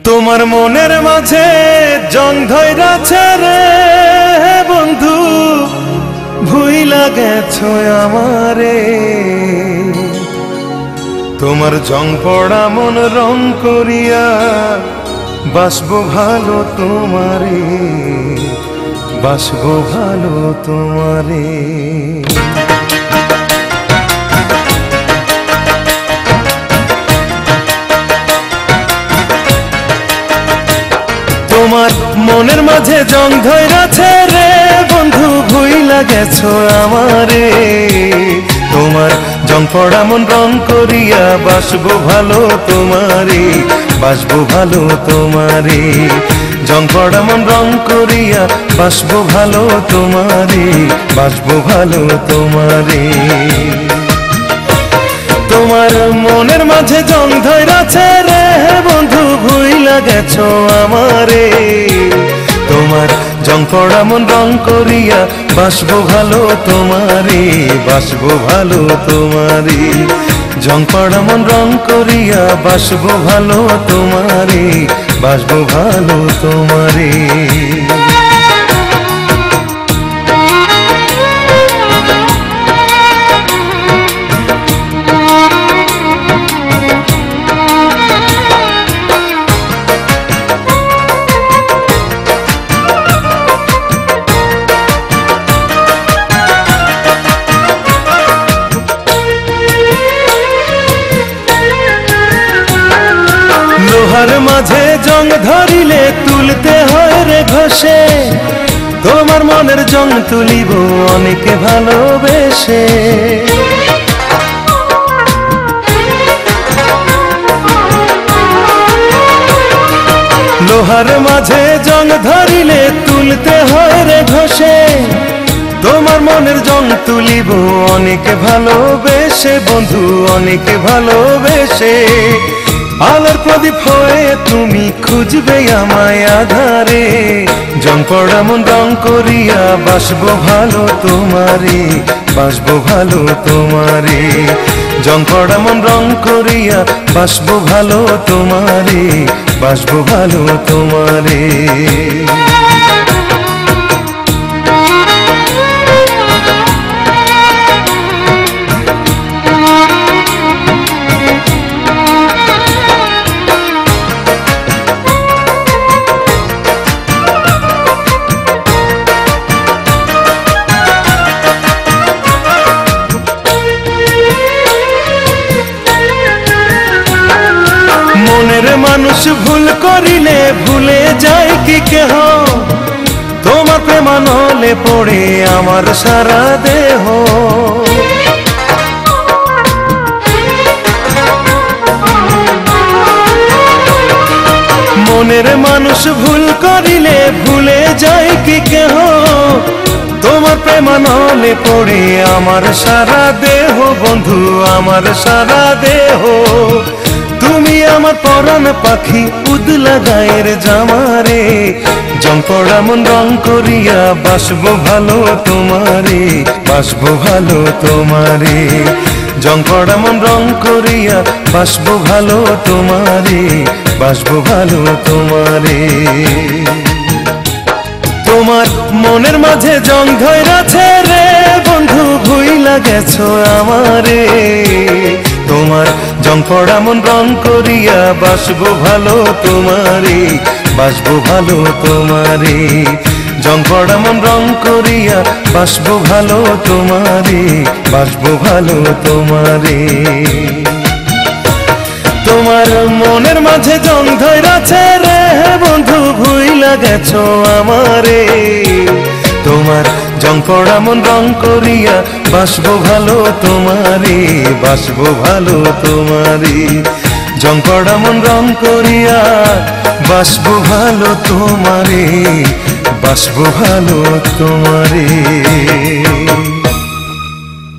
তোমার মনের মাঝে জং ধইরাছে রে বন্ধু, ভুইলা গেছো আমারে। তোমার জং পড়া মন রং করিয়া বাসবো ভালো তোমারে, বাসবো ভালো তোমারে। তোমার মনের মাঝে জং ধইরাছে রে বন্ধু, ভুইলা গেছো আমারে। তোমার জং পড়া মন রং করিয়া বাসবো ভালো তোমারে, বাসবো ভালো তোমারে। জং পড়া মন রং করিয়া বাসবো ভালো তোমারে, বাসবো ভালো তোমারে। তোমার মনের মাঝে জং ধইরাছে রে বন্ধু, ভুইলা গেছো আমারে। তোমার জং পড়া মন রং করিয়া বাসবো ভালো তোমারে, বাসবো ভালো তোমারে। জং পড়া মন রং করিয়া বাসবো ভালো তোমারে, বাসবো ভালো তোমারে। লোহার মাঝে জং ধরিলে তুলতে হয় রে ঘষে, তোমার মনের জং তুলিব অনেকে ভালোবেসে। লোহার মাঝে জং ধরিলে তুলতে হয় রে ঘষে, তোমার মনের জং তুলিব অনেকে ভালোবেসে বন্ধু, অনেকে ভালোবেসে। আলোর প্রদীপ হয়ে তুমি খুঁজবে আমায় আধারে, জং পড়া মন রং করিয়া বাসবো ভালো তোমারে, বাসবো ভালো তোমারে। জং পড়া মন রং করিয়া বাসবো ভালো তোমারে, বাসবো ভালো তোমারে। মনের মানুষ ভুল করিলে ভুলে যায় কি কেহ, তোমার প্রেমানলে পড়ে আমার সারা দেহ। মনের মানুষ ভুল করিলে ভুলে যায় কি কেহ, তোমার প্রেমানলে পড়ে আমার সারা দেহ বন্ধু, আমার সারা দেহ। তুমি আমার পরাণ পাখি উদলা গায়ের জামারে, জং পড়া মন রং করিয়া বাসবো ভালো তোমারে, বাসবো ভালো তোমারে। জং পড়া মন রং করিয়া বাসবো ভালো তোমারে, বাসবো ভালো তোমারে। তোমার মনের মাঝে জং ধইরাছে রে বন্ধু, ভুইলা গেছো আমারে। তোমার জং পড়া মন রং করিয়া বাসবো ভালো তোমারে, বাসবো ভালো তোমারে। জং পড়া মন রং করিয়া বাসবো ভালো তোমারে, বাসবো ভালো তোমারে। তোমার মনের মাঝে জং ধইরাছে রে বন্ধু, ভুইলা গেছো আমারে। তোমার জং পড়া মন রং করিয়া বাসবো ভালো তোমারে, বাসবো ভালো তোমারে। জং পড়া মন রং করিয়া বাসবো ভালো তোমারে, বাসবো ভালো তোমারে।